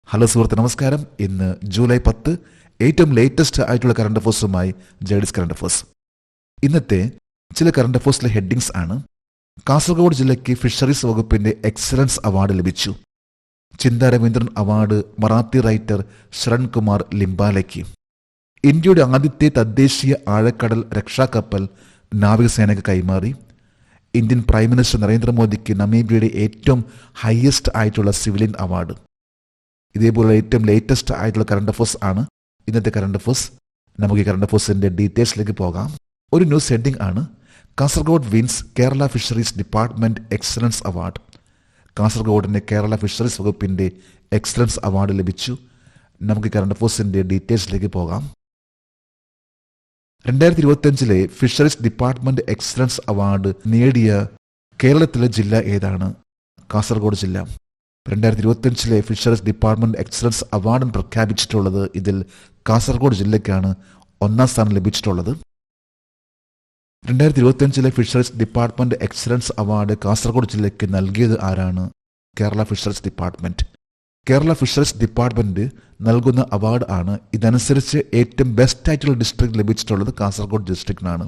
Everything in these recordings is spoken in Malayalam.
ഹലോ സുഹൃത്ത്, നമസ്കാരം. ഇന്ന് ജൂലൈ 10, ഏറ്റവും ലേറ്റസ്റ്റ് ആയിട്ടുള്ള കറണ്ട് അഫേഴ്സുമായി ജേഡിസ് കറണ്ട് അഫേഴ്സ്. ഇന്നത്തെ ചില കറണ്ട് അഫേഴ്സിലെ ഹെഡിങ്സ് ആണ്: കാസർഗോഡ് ജില്ലയ്ക്ക് ഫിഷറീസ് വകുപ്പിന്റെ എക്സലൻസ് അവാർഡ് ലഭിച്ചു. ചിന്താ രവീന്ദ്രൻ അവാർഡ് മറാത്തി റൈറ്റർ ശരൺകുമാർ ലിംബാലയ്ക്ക്. ഇന്ത്യയുടെ ആദ്യത്തെ തദ്ദേശീയ ആഴക്കടൽ രക്ഷാകപ്പൽ നാവികസേനയ്ക്ക് കൈമാറി. ഇന്ത്യൻ പ്രൈം മിനിസ്റ്റർ നരേന്ദ്രമോദിക്ക് നമീബിയയുടെ ഏറ്റവും ഹയസ്റ്റ് ആയിട്ടുള്ള സിവിലിയൻ അവാർഡ്. ഇതേപോലെ ഏറ്റവും ലേറ്റസ്റ്റ് ആയിട്ടുള്ള കറണ്ട് അഫേഴ്സ് ആണ് ഇന്നത്തെ കറണ്ട് അഫേഴ്സ്. നമുക്ക് ഈ കറണ്ട് അഫേഴ്സിന്റെ ഡീറ്റെയിൽസിലേക്ക് പോകാം. ഒരു ന്യൂസ് ഹെഡിംഗ് ആണ്: Kasaragod wins Kerala fisheries department excellence award. കാസർഗോഡിന് കേരള ഫിഷറീസ് വകുപ്പിന്റെ എക്സലൻസ് അവാർഡ് ലഭിച്ചു. നമുക്ക് ഈ കറണ്ട് അഫേഴ്സിന്റെ ഡീറ്റെയിൽസിലേക്ക് പോകാം. 2025 ഫിഷറീസ് ഡിപ്പാർട്ട്മെന്റ് എക്സലൻസ് അവാർഡ് നേടിയ കേരളത്തിലെ ജില്ല ഏതാണ്? കാസർഗോഡ് ജില്ല. 2025 ഫിഷറീസ് ഡിപ്പാർട്ട്മെന്റ് എക്സലൻസ് അവാർഡ് പ്രഖ്യാപിച്ചിട്ടുള്ളത് ഇതിൽ കാസർഗോഡ് ജില്ലയ്ക്കാണ് ഒന്നാം സ്ഥാനം ലഭിച്ചിട്ടുള്ളത്. 2025 fisheries department excellence award Kasaragod ജില്ലയ്ക്ക് നൽകിയത് ആരാണ്? Kerala fisheries department. Kerala fisheries department നൽകുന്ന അവാർഡ് ആണ്. ഇതനുസരിച്ച് ഏറ്റവും ബെസ്റ്റ് ആയിട്ടുള്ള ഡിസ്ട്രിക്ട് ലഭിച്ചിട്ടുള്ളത് കാസർഗോഡ് ഡിസ്ട്രിക്റ്റിനാണ്.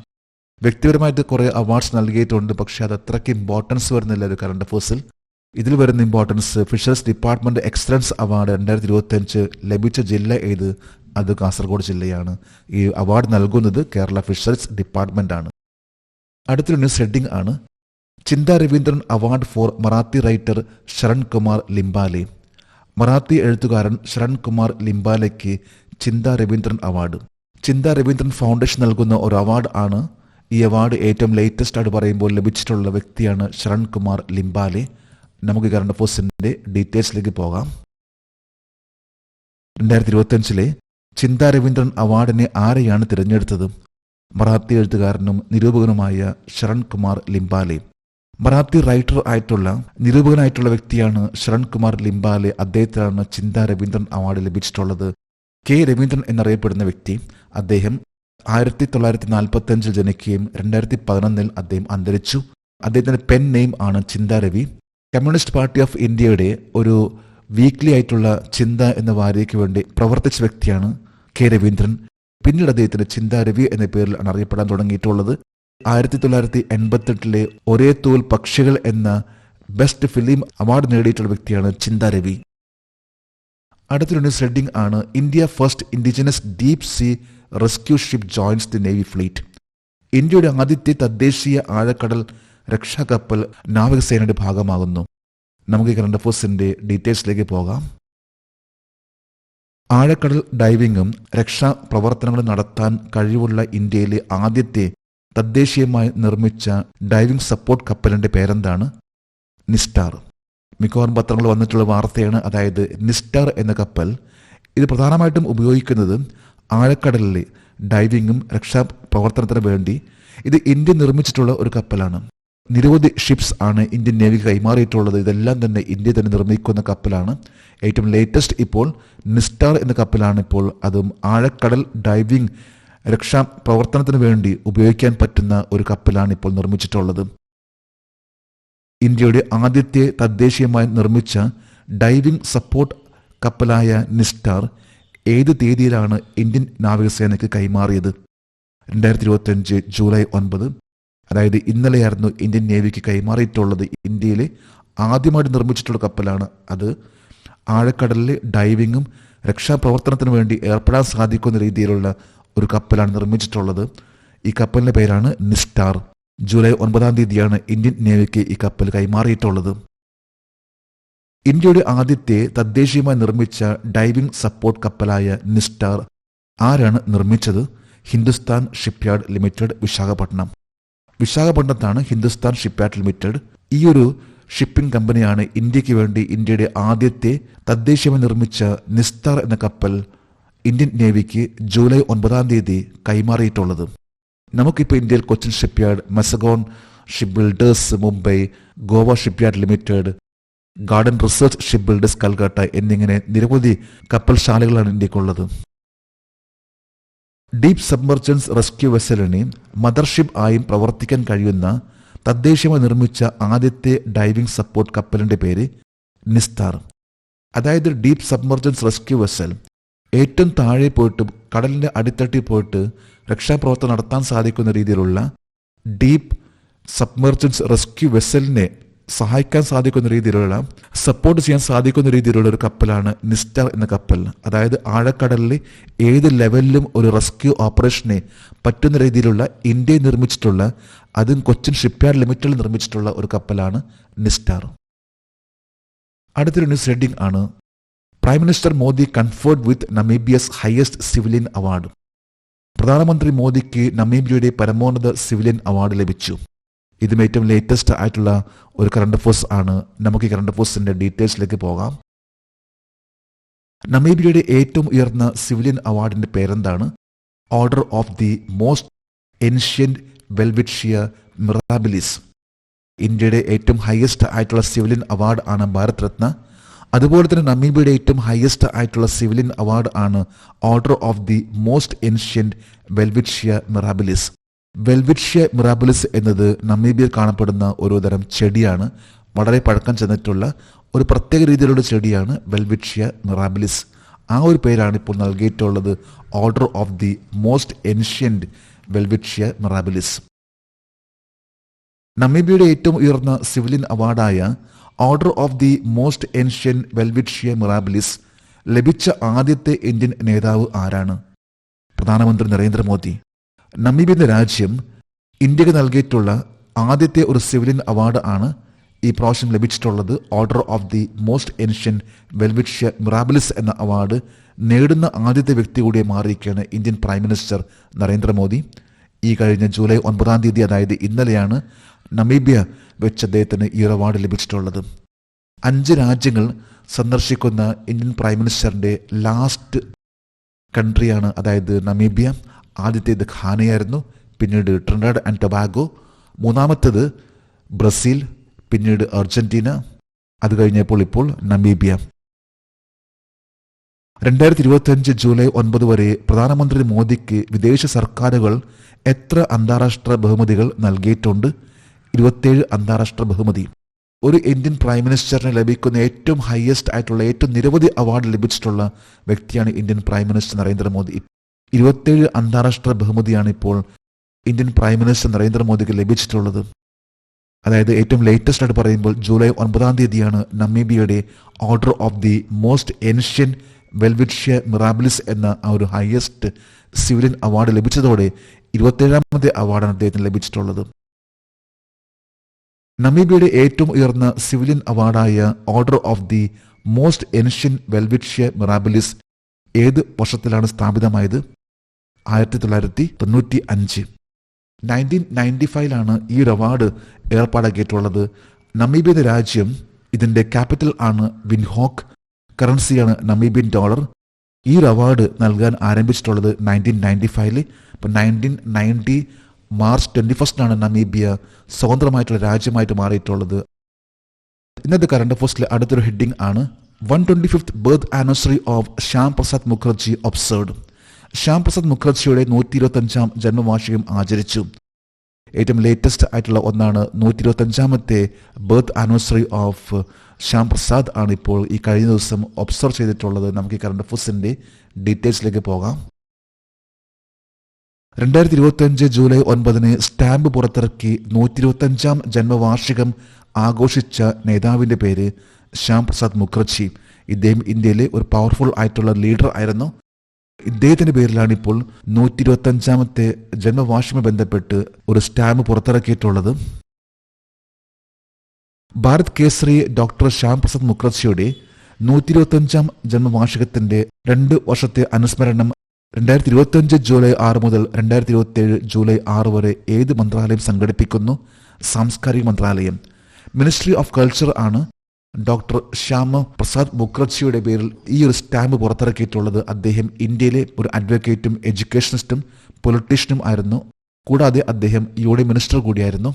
വ്യക്തിപരമായിട്ട് കുറേ അവാർഡ്സ് നൽകിയിട്ടുണ്ട്, പക്ഷേ അത് അത്രയ്ക്ക് ഇമ്പോർട്ടൻസ് വരുന്നില്ല ഒരു കറണ്ട് അഫേഴ്സിൽ. ഇതിൽ വരുന്ന importance fisheries department excellence award 2025 ലഭിച്ച ജില്ല ഏത്? അത് കാസർഗോഡ് ജില്ലയാണ്. ഈ അവാർഡ് നൽകുന്നത് കേരള ഫിഷറീസ് ഡിപ്പാർട്ട്മെന്റ് ആണ്. അടുത്തൊരു ന്യൂസ് ഹെഡിംഗ് ആണ്: ചിന്താ Raveendran award for Marathi writer Sharankumar Limbale. Marathi എഴുത്തുകാരൻ ശരൺകുമാർ ലിംബാലയ്ക്ക് ചിന്താ രവീന്ദ്രൻ അവാർഡ്. ചിന്താ രവീന്ദ്രൻ ഫൗണ്ടേഷൻ നൽകുന്ന ഒരു അവാർഡ് ആണ്. ഈ അവാർഡ് ഏറ്റവും ലേറ്റസ്റ്റ് ആയിട്ട് പറയുമ്പോൾ ലഭിച്ചിട്ടുള്ള വ്യക്തിയാണ് ശരൺകുമാർ ലിംബാലെ. നമുക്ക് കറണ്ട് അഫേഴ്സിന്റെ ഡീറ്റെയിൽസിലേക്ക് പോകാം. 2025 ചിന്താ രവീന്ദ്രൻ അവാർഡിനെ ആരെയാണ് തിരഞ്ഞെടുത്തത്? മറാത്തി എഴുത്തുകാരനും നിരൂപകനുമായ ശരൺകുമാർ ലിംബാലെ. മറാത്തി റൈറ്റർ ആയിട്ടുള്ള നിരൂപകനായിട്ടുള്ള വ്യക്തിയാണ് ശരൺകുമാർ ലിംബാലെ. അദ്ദേഹത്തിനാണ് ചിന്താ രവീന്ദ്രൻ അവാർഡ് ലഭിച്ചിട്ടുള്ളത്. കെ രവീന്ദ്രൻ എന്നറിയപ്പെടുന്ന വ്യക്തി. അദ്ദേഹം 1945 ജനിക്കുകയും 2011 അദ്ദേഹം അന്തരിച്ചു. അദ്ദേഹത്തിന്റെ പെൻ നെയിം ആണ് ചിന്താ രവി. കമ്മ്യൂണിസ്റ്റ് പാർട്ടി ഓഫ് ഇന്ത്യയുടെ ഒരു വീക്ക്ലി ആയിട്ടുള്ള ചിന്ത എന്ന വാരികയ്ക്ക് വേണ്ടി പ്രവർത്തിച്ച വ്യക്തിയാണ് കെ രവീന്ദ്രൻ. പിന്നീട് അദ്ദേഹത്തിന് ചിന്താ രവി എന്ന പേരിലാണ് അറിയപ്പെടാൻ തുടങ്ങിയിട്ടുള്ളത്. 1988 ഒരേ തൂൽ പക്ഷികൾ എന്ന ബെസ്റ്റ് ഫിലിം അവാർഡ് നേടിയിട്ടുള്ള വ്യക്തിയാണ് ചിന്താ രവി. അടുത്തൊരു ന്യൂസ് ഹെഡിംഗ് ആണ്: India first indigenous deep see rescue ship joints the navy fleet. ഇന്ത്യയുടെ ആദ്യത്തെ തദ്ദേശീയ ആഴക്കടൽ രക്ഷാകപ്പൽ നാവികസേനയുടെ ഭാഗമാകുന്നു. നമുക്ക് കറണ്ട് അഫേഴ്സിന്റെ ഡീറ്റെയിൽസിലേക്ക് പോകാം. ആഴക്കടൽ ഡൈവിംഗും രക്ഷാ പ്രവർത്തനങ്ങളും നടത്താൻ കഴിവുള്ള ഇന്ത്യയിലെ ആദ്യത്തെ തദ്ദേശീയമായി നിർമ്മിച്ച ഡൈവിംഗ് സപ്പോർട്ട് കപ്പലിന്റെ പേരെന്താണ്? നിസ്റ്റാർ. മിക്കവാറും പത്രങ്ങൾ വന്നിട്ടുള്ള വാർത്തയാണ്. അതായത് നിസ്റ്റാർ എന്ന കപ്പൽ ഇത് പ്രധാനമായിട്ടും ഉപയോഗിക്കുന്നത് ആഴക്കടലിലെ ഡൈവിംഗും രക്ഷാ പ്രവർത്തനത്തിന് വേണ്ടി. ഇത് ഇന്ത്യ നിർമ്മിച്ചിട്ടുള്ള ഒരു കപ്പലാണ്. നിരവധി ഷിപ്സ് ആണ് ഇന്ത്യൻ നേവിക്ക് കൈമാറിയിട്ടുള്ളത്. ഇതെല്ലാം തന്നെ ഇന്ത്യ തന്നെ നിർമ്മിക്കുന്ന കപ്പലാണ്. ഏറ്റവും ലേറ്റസ്റ്റ് ഇപ്പോൾ നിസ്റ്റാർ എന്ന കപ്പലാണ്. ഇപ്പോൾ അതും ആഴക്കടൽ ഡൈവിംഗ് രക്ഷാ പ്രവർത്തനത്തിന് വേണ്ടി ഉപയോഗിക്കാൻ പറ്റുന്ന ഒരു കപ്പലാണ് ഇപ്പോൾ നിർമ്മിച്ചിട്ടുള്ളത്. ഇന്ത്യയുടെ ആദ്യത്തെ തദ്ദേശീയമായി നിർമ്മിച്ച ഡൈവിംഗ് സപ്പോർട്ട് കപ്പലായ നിസ്റ്റാർ ഏത് തീയതിയിലാണ് ഇന്ത്യൻ നാവികസേനയ്ക്ക് കൈമാറിയത്? 2025 ജൂലൈ 9, അതായത് ഇന്നലെയായിരുന്നു ഇന്ത്യൻ നേവിക്ക് കൈമാറിയിട്ടുള്ളത്. ഇന്ത്യയിലെ ആദ്യമായിട്ട് നിർമ്മിച്ചിട്ടുള്ള കപ്പലാണ് അത്. ആഴക്കടലിലെ ഡൈവിങ്ങും രക്ഷാപ്രവർത്തനത്തിന് വേണ്ടി ഏർപ്പെടാൻ സാധിക്കുന്ന രീതിയിലുള്ള ഒരു കപ്പലാണ് നിർമ്മിച്ചിട്ടുള്ളത്. ഈ കപ്പലിന്റെ പേരാണ് നിസ്റ്റാർ. ജൂലൈ 9 ഇന്ത്യൻ നേവിക്ക് ഈ കപ്പൽ കൈമാറിയിട്ടുള്ളത്. ഇന്ത്യയുടെ ആദ്യത്തെ തദ്ദേശീയമായി നിർമ്മിച്ച ഡൈവിംഗ് സപ്പോർട്ട് കപ്പലായ നിസ്റ്റാർ ആരാണ് നിർമ്മിച്ചത്? Hindustan shipyard limited, Visakhapatnam. വിശാഖപട്ടണത്താണ് ഹിന്ദുസ്ഥാൻ ഷിപ്പ്യാർഡ് ലിമിറ്റഡ്. ഈ ഒരു ഷിപ്പിംഗ് കമ്പനിയാണ് ഇന്ത്യക്ക് വേണ്ടി ഇന്ത്യയുടെ ആദ്യത്തെ തദ്ദേശീയമായി നിർമ്മിച്ച നിസ്റ്റാർ എന്ന കപ്പൽ ഇന്ത്യൻ നേവിക്ക് ജൂലൈ 9 കൈമാറിയിട്ടുള്ളത്. നമുക്കിപ്പോൾ ഇന്ത്യയിൽ Cochin shipyard, Mazagon ship builders Mumbai, Goa shipyard limited, garden research ship builders Calcutta എന്നിങ്ങനെ നിരവധി കപ്പൽശാലകളാണ് ഇന്ത്യക്കുള്ളത്. ഡീപ് സബ്മർജൻസ് റെസ്ക്യൂ വെസലിനെ മദർഷിപ്പ് ആയും പ്രവർത്തിക്കാൻ കഴിയുന്ന തദ്ദേശീയമായി നിർമ്മിച്ച ആദ്യത്തെ ഡൈവിംഗ് സപ്പോർട്ട് കപ്പലിന്റെ പേര് നിസ്താർ. അതായത് ഡീപ്പ് സബ്മർജൻസ് റെസ്ക്യൂ വെസൽ. ഏറ്റവും താഴെ പോയിട്ട് കടലിൻ്റെ അടിത്തട്ടിൽ പോയിട്ട് രക്ഷാപ്രവർത്തനം നടത്താൻ സാധിക്കുന്ന രീതിയിലുള്ള ഡീപ്പ് സബ്മർജൻസ് റെസ്ക്യൂ വെസലിനെ സഹായിക്കാൻ സാധിക്കുന്ന രീതിയിലുള്ള, സപ്പോർട്ട് ചെയ്യാൻ സാധിക്കുന്ന രീതിയിലുള്ള ഒരു കപ്പലാണ് നിസ്റ്റാർ എന്ന കപ്പൽ. അതായത് ആഴക്കടലിൽ ഏത് ലെവലിലും ഒരു റെസ്ക്യൂ ഓപ്പറേഷനെ പറ്റുന്ന രീതിയിലുള്ള ഇന്ത്യയിൽ നിർമ്മിച്ചിട്ടുള്ള, അതും കൊച്ചിൻ ഷിപ്പ്യാർഡ് ലിമിറ്റഡിൽ നിർമ്മിച്ചിട്ടുള്ള ഒരു കപ്പലാണ് നിസ്റ്റാർ. അടുത്തൊരു ന്യൂസ് ഹെഡിംഗ് ആണ്, പ്രൈം മിനിസ്റ്റർ മോദി കൺഫേർഡ് വിത്ത് നമീബിയസ് ഹയസ്റ്റ് സിവിലിയൻ അവാർഡ്. പ്രധാനമന്ത്രി മോദിക്ക് നമീബിയയുടെ പരമോന്നത സിവിലിയൻ അവാർഡ് ലഭിച്ചു. ഇതും ഏറ്റവും ലേറ്റസ്റ്റ് ആയിട്ടുള്ള ഒരു കറണ്ട് അഫേഴ്സ് ആണ്. നമുക്ക് ഈ കറണ്ട് അഫേഴ്സിന്റെ ഡീറ്റെയിൽസിലേക്ക് പോകാം. നമീബിയയുടെ ഏറ്റവും ഉയർന്ന സിവിലിയൻ അവാർഡിന്റെ പേരെന്താണ്? Order of the most ancient വെൽവിറ്റ്ഷിയ Mirabilis. ഇന്ത്യയുടെ ഏറ്റവും ഹയസ്റ്റ് ആയിട്ടുള്ള സിവിലിയൻ അവാർഡ് ആണ് ഭാരത് രത്ന. അതുപോലെ തന്നെ നമീബിയയുടെ ഏറ്റവും ഹയസ്റ്റ് ആയിട്ടുള്ള സിവിലിയൻ അവാർഡ് ആണ് order of the most ancient വെൽവിറ്റ്ഷിയ mirabilis. Welwitschia mirabilis എന്നത് നമീബിയയിൽ കാണപ്പെടുന്ന ഒരു തരം ചെടിയാണ്. വളരെ പഴക്കം ചെന്നിട്ടുള്ള ഒരു പ്രത്യേക രീതിയിലുള്ള ചെടിയാണ് വെൽവിറ്റ്ഷിയ മിറാബിലിസ്. ആ ഒരു പേരാണ് ഇപ്പോൾ നൽകിയിട്ടുള്ളത്, order of the most ancient വെൽവിറ്റ്ഷിയ mirabilis. നമീബിയയുടെ ഏറ്റവും ഉയർന്ന സിവിലിയൻ അവാർഡായ order of the most ancient വെൽവിറ്റ്ഷിയ mirabilis ലഭിച്ച ആദ്യത്തെ ഇന്ത്യൻ നേതാവ് ആരാണ്? പ്രധാനമന്ത്രി നരേന്ദ്രമോദി. നമീബിയ എന്ന രാജ്യം ഇന്ത്യക്ക് നൽകിയിട്ടുള്ള ആദ്യത്തെ ഒരു സിവിലിയൻ അവാർഡ് ആണ് ഈ പ്രാവശ്യം ലഭിച്ചിട്ടുള്ളത്. Order of the most ancient വെൽവിറ്റ്ഷിയ mirabilis എന്ന അവാർഡ് നേടുന്ന ആദ്യത്തെ വ്യക്തി കൂടിയെ മാറിയിരിക്കുകയാണ് ഇന്ത്യൻ പ്രൈം മിനിസ്റ്റർ നരേന്ദ്രമോദി. ഈ കഴിഞ്ഞ ജൂലൈ 9 അതായത് ഇന്നലെയാണ് നമീബിയ വെച്ച് അദ്ദേഹത്തിന് ഈ അവാർഡ് ലഭിച്ചിട്ടുള്ളത്. 5 രാജ്യങ്ങൾ സന്ദർശിക്കുന്ന ഇന്ത്യൻ പ്രൈം മിനിസ്റ്ററിന്റെ ലാസ്റ്റ് കൺട്രിയാണ് അതായത് നമീബിയ. ആദ്യത്തേത് ഘാനയായിരുന്നു, പിന്നീട് ട്രിനിഡാഡ് ആൻഡ് ടൊബാഗോ, മൂന്നാമത്തേത് ബ്രസീൽ, പിന്നീട് അർജന്റീന, അത് കഴിഞ്ഞപ്പോൾ ഇപ്പോൾ നമീബിയ. 2025 ജൂലൈ 9 വരെ പ്രധാനമന്ത്രി മോദിക്ക് വിദേശ സർക്കാരുകൾ എത്ര അന്താരാഷ്ട്ര ബഹുമതികൾ നൽകിയിട്ടുണ്ട്? 27 അന്താരാഷ്ട്ര ബഹുമതി. ഒരു ഇന്ത്യൻ പ്രൈം മിനിസ്റ്ററിന് ലഭിക്കുന്ന ഏറ്റവും ഹയസ്റ്റ് ആയിട്ടുള്ള ഏറ്റവും നിരവധി അവാർഡ് ലഭിച്ചിട്ടുള്ള വ്യക്തിയാണ് ഇന്ത്യൻ പ്രൈം മിനിസ്റ്റർ നരേന്ദ്രമോദി. 27 അന്താരാഷ്ട്ര ബഹുമതിയാണ് ഇപ്പോൾ ഇന്ത്യൻ പ്രൈം മിനിസ്റ്റർ നരേന്ദ്രമോദിക്ക് ലഭിച്ചിട്ടുള്ളത്. അതായത് ഏറ്റവും ലേറ്റസ്റ്റ് ആയിട്ട് പറയുമ്പോൾ ജൂലൈ 9 നമീബിയയുടെ order of the most ancient welwitschia mirabilis എന്ന ആ ഒരു ഹയസ്റ്റ് സിവിലിയൻ അവാർഡ് ലഭിച്ചതോടെ 27ാമത്തെ അവാർഡാണ് അദ്ദേഹത്തിന് ലഭിച്ചിട്ടുള്ളത്. നമീബിയയുടെ ഏറ്റവും ഉയർന്ന സിവിലിയൻ അവാർഡായ order of the most ancient welwitschia mirabilis ഏത് വർഷത്തിലാണ് സ്ഥാപിതമായത്? 1995. 1995 ഈ ഒരു അവാർഡ് ഏർപ്പാടാക്കിയിട്ടുള്ളത്. നമീബിയ എന്ന രാജ്യം, ഇതിന്റെ ക്യാപിറ്റൽ ആണ് വിൻഹോക്ക്, കറൻസിയാണ് നമീബിയൻ ഡോളർ. ഈ ഒരു അവാർഡ് നൽകാൻ ആരംഭിച്ചിട്ടുള്ളത് 1995. ഇപ്പം 1990 മാർച്ച് 21 നമീബിയ സ്വതന്ത്രമായിട്ടുള്ള രാജ്യമായിട്ട് മാറിയിട്ടുള്ളത്. ഇന്നത്തെ കറണ്ട് അഫേഴ്സിലെ അടുത്തൊരു ഹെഡിംഗ് ആണ് 125th birth anniversary of Shyam Prasad Mukherjee observed. Shyam Prasad മുഖർജിയുടെ 125ാം ജന്മവാർഷികം ആചരിച്ചു. ഏറ്റവും ലേറ്റസ്റ്റ് ആയിട്ടുള്ള ഒന്നാണ് 125ാമത്തെ birth anniversary of Shyam Prasad ആണ് ഇപ്പോൾ ഈ കഴിഞ്ഞ ദിവസം ഒബ്സർവ് ചെയ്തിട്ടുള്ളത്. നമുക്ക് ഈ കറണ്ട് അഫേഴ്സിന്റെ ഡീറ്റെയിൽസിലേക്ക് പോകാം. 2025 ജൂലൈ 9 സ്റ്റാമ്പ് പുറത്തിറക്കി 125ാം ജന്മവാർഷികം ആഘോഷിച്ച നേതാവിന്റെ പേര് ശ്യാം പ്രസാദ് മുഖർജി. ഇദ്ദേഹം ഇന്ത്യയിലെ ഒരു പവർഫുൾ ആയിട്ടുള്ള ലീഡർ ആയിരുന്നു. ഇദ്ദേഹത്തിന്റെ പേരിലാണ് ഇപ്പോൾ 125ാമത്തെ ജന്മവാർഷികവുമായി ബന്ധപ്പെട്ട് ഒരു സ്റ്റാമ്പ് പുറത്തിറക്കിയിട്ടുള്ളത്. ഭാരത് കേസരി ഡോക്ടർ ശ്യാം പ്രസാദ് മുഖർജിയുടെ 125ാം ജന്മവാർഷികത്തിന്റെ 2 വർഷത്തെ അനുസ്മരണം 2025 ജൂലൈ 6 മുതൽ 2027 ജൂലൈ 6 വരെ ഏത് മന്ത്രാലയം സംഘടിപ്പിക്കുന്നു? സാംസ്കാരിക മന്ത്രാലയം. മിനിസ്ട്രി ഓഫ് കൾച്ചർ ആണ് ഡോക്ടർ ശ്യാം പ്രസാദ് മുഖർജിയുടെ പേരിൽ ഈ ഒരു സ്റ്റാമ്പ് പുറത്തിറക്കിയിട്ടുള്ളത്. അദ്ദേഹം ഇന്ത്യയിലെ ഒരു അഡ്വക്കേറ്റും എഡ്യൂക്കേഷനിസ്റ്റും പൊളിറ്റീഷ്യനും ആയിരുന്നു. കൂടാതെ അദ്ദേഹം യൂണിയൻ മിനിസ്റ്റർ കൂടിയായിരുന്നു.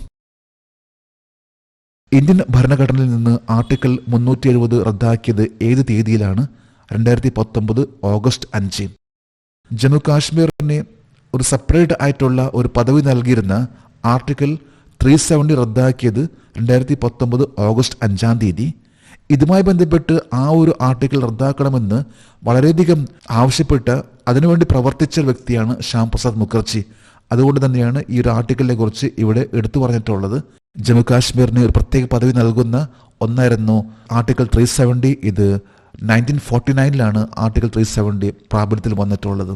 ഇന്ത്യൻ ഭരണഘടനയിൽ നിന്ന് ആർട്ടിക്കിൾ 370 റദ്ദാക്കിയത് ഏത് തീയതിയിലാണ്? 2019 ഓഗസ്റ്റ് 5. ജമ്മു കാശ്മീരിനെ ഒരു സെപ്പറേറ്റ് ആയിട്ടുള്ള ഒരു പദവി നൽകിയിരുന്ന ആർട്ടിക്കിൾ 370 റദ്ദാക്കിയത് 2019 ഓഗസ്റ്റ് 5. ഇതുമായി ബന്ധപ്പെട്ട് ആ ഒരു ആർട്ടിക്കിൾ റദ്ദാക്കണമെന്ന് വളരെയധികം ആവശ്യപ്പെട്ട് അതിനുവേണ്ടി പ്രവർത്തിച്ച വ്യക്തിയാണ് ശ്യാം പ്രസാദ് മുഖർജി. അതുകൊണ്ട് തന്നെയാണ് ഈ ഒരു ആർട്ടിക്കിളിനെ കുറിച്ച് ഇവിടെ എടുത്തു പറഞ്ഞിട്ടുള്ളത്. ജമ്മു കാശ്മീരിന് ഒരു പ്രത്യേക പദവി നൽകുന്ന ഒന്നായിരുന്നു ആർട്ടിക്കിൾ 370. ഇത് 1949 ആർട്ടിക്കിൾ 370 പ്രാബല്യത്തിൽ വന്നിട്ടുള്ളത്.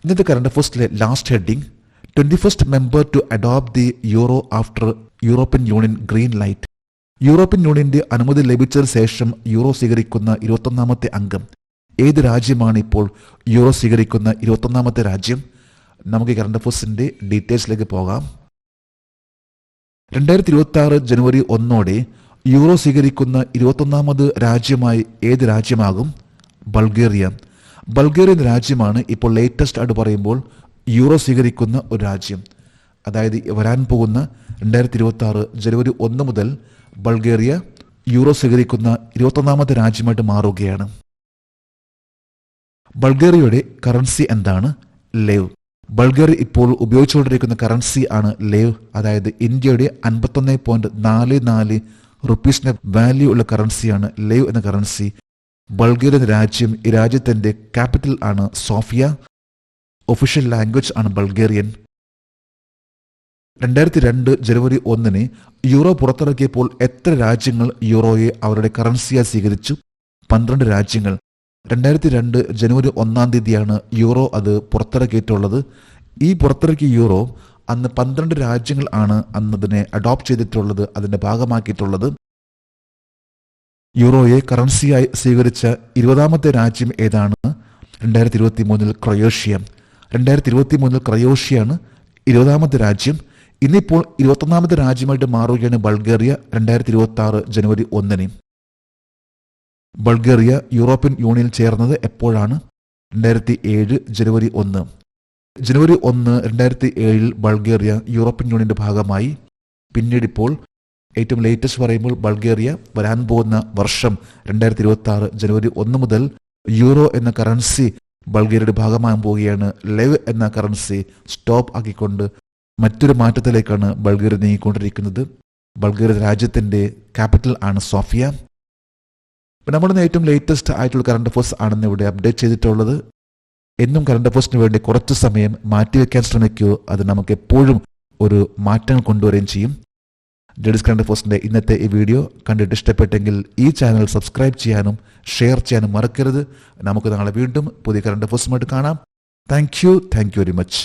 ഇന്നത്തെ കറണ്ട് അഫയേഴ്സിലെ last heading 21st member to adopt the euro after European Union green light. European യൂണിയന്റെ അനുമതി ലഭിച്ചതിന് ശേഷം യൂറോ സ്വീകരിക്കുന്ന 21ാമത്തെ അംഗം. ഏത് രാജ്യമാണ് ഇപ്പോൾ യൂറോ സ്വീകരിക്കുന്ന 21ാമത്തെ രാജ്യം? നമുക്ക് കറണ്ട് അഫയേഴ്സിന്റെ ഡീറ്റെയിൽസിലേക്ക് പോകാം. 2026 ജനുവരി 1 യൂറോ സ്വീകരിക്കുന്ന 21ാമത് രാജ്യമായി ഏത് രാജ്യമാകും? ബൾഗേറിയ. ബൾഗേറിയൻ രാജ്യമാണ് ഇപ്പോൾ ലേറ്റസ്റ്റ് ആയിട്ട് പറയുമ്പോൾ യൂറോ സ്വീകരിക്കുന്ന ഒരു രാജ്യം. അതായത് വരാൻ പോകുന്ന 2026 ജനുവരി 1 മുതൽ ബൾഗേറിയ യൂറോ സ്വീകരിക്കുന്ന 21ാമത്തെ രാജ്യമായിട്ട് മാറുകയാണ്. ബൾഗേറിയയുടെ കറൻസി എന്താണ്? ലേവ്. ബൾഗേറിയ ഇപ്പോൾ ഉപയോഗിച്ചുകൊണ്ടിരിക്കുന്ന കറൻസി ആണ് ലേവ്. അതായത് ഇന്ത്യയുടെ 51.44 റുപ്പീസിന്റെ വാല്യൂ ഉള്ള കറൻസിയാണ് ലേവ് എന്ന കറൻസി. ബൾഗേറിയൻ രാജ്യം, ഈ രാജ്യത്തിന്റെ ക്യാപിറ്റൽ ആണ് സോഫിയ. ഒഫീഷ്യൽ ലാംഗ്വേജ് ആണ് ബൾഗേറിയൻ. 2002 ജനുവരി 1 യൂറോ പുറത്തിറക്കിയപ്പോൾ എത്ര രാജ്യങ്ങൾ യൂറോയെ അവരുടെ കറൻസിയായി സ്വീകരിച്ചു? 12 രാജ്യങ്ങൾ. 2002 ജനുവരി 1 യൂറോ അത് പുറത്തിറക്കിയിട്ടുള്ളത്. ഈ പുറത്തിറക്കിയ യൂറോ അന്ന് 12 രാജ്യങ്ങൾ ആണ് അന്നതിനെ അഡോപ്റ്റ് ചെയ്തിട്ടുള്ളത്, അതിന്റെ ഭാഗമാക്കിയിട്ടുള്ളത്. യൂറോയെ കറൻസിയായി സ്വീകരിച്ച 20ാമത്തെ രാജ്യം ഏതാണ്? 2023 ക്രൊയേഷ്യ. 2023 ക്രൊയേഷ്യയാണ് 20ാമത്തെ രാജ്യം. ഇന്നിപ്പോൾ 21ാമത്തെ രാജ്യമായിട്ട് മാറുകയാണ് ബൾഗേറിയ 2026 ജനുവരി 1. ബൾഗേറിയ യൂറോപ്യൻ യൂണിയനിൽ ചേർന്നത് എപ്പോഴാണ്? 2007 ജനുവരി 1. ജനുവരി 1, 2007 ബൾഗേറിയ യൂറോപ്യൻ യൂണിയന്റെ ഭാഗമായി. പിന്നീട് ഇപ്പോൾ ഏറ്റവും ലേറ്റസ്റ്റ് പറയുമ്പോൾ ബൾഗേറിയ വരാൻ പോകുന്ന വർഷം 2026 ജനുവരി 1 മുതൽ യൂറോ എന്ന കറൻസി ബൾഗേറിയയുടെ ഭാഗമാകാൻ പോവുകയാണ്. ലെവ് എന്ന കറൻസി സ്റ്റോപ്പ് ആക്കിക്കൊണ്ട് മറ്റൊരു മാറ്റത്തിലേക്കാണ് ബൾഗേറിയ നീങ്ങിക്കൊണ്ടിരിക്കുന്നത്. ബൾഗേറിയ രാജ്യത്തിന്റെ ക്യാപിറ്റൽ ആണ് സോഫിയ. നമ്മളിന്ന് ഏറ്റവും ലേറ്റസ്റ്റ് ആയിട്ടുള്ള കറണ്ട് അഫയേഴ്സ് ആണെന്ന് ഇവിടെ അപ്ഡേറ്റ് ചെയ്തിട്ടുള്ളത്. എന്നും കറണ്ട് അഫയേഴ്സിന് വേണ്ടി കുറച്ച് സമയം മാറ്റിവെക്കാൻ ശ്രമിക്കൂ. അത് നമുക്ക് എപ്പോഴും ഒരു മാറ്റങ്ങൾ കൊണ്ടുവരികയും ചെയ്യും. ലേഡീസ് കറണ്ട് അഫയേഴ്സിന്റെ ഇന്നത്തെ ഈ വീഡിയോ കണ്ടിട്ട് ഇഷ്ടപ്പെട്ടെങ്കിൽ ഈ ചാനൽ സബ്സ്ക്രൈബ് ചെയ്യാനും ഷെയർ ചെയ്യാനും മറക്കരുത്. നമുക്ക് നാളെ വീണ്ടും പുതിയ കറണ്ട് അഫയേഴ്സുമായിട്ട് കാണാം. Thank you very much.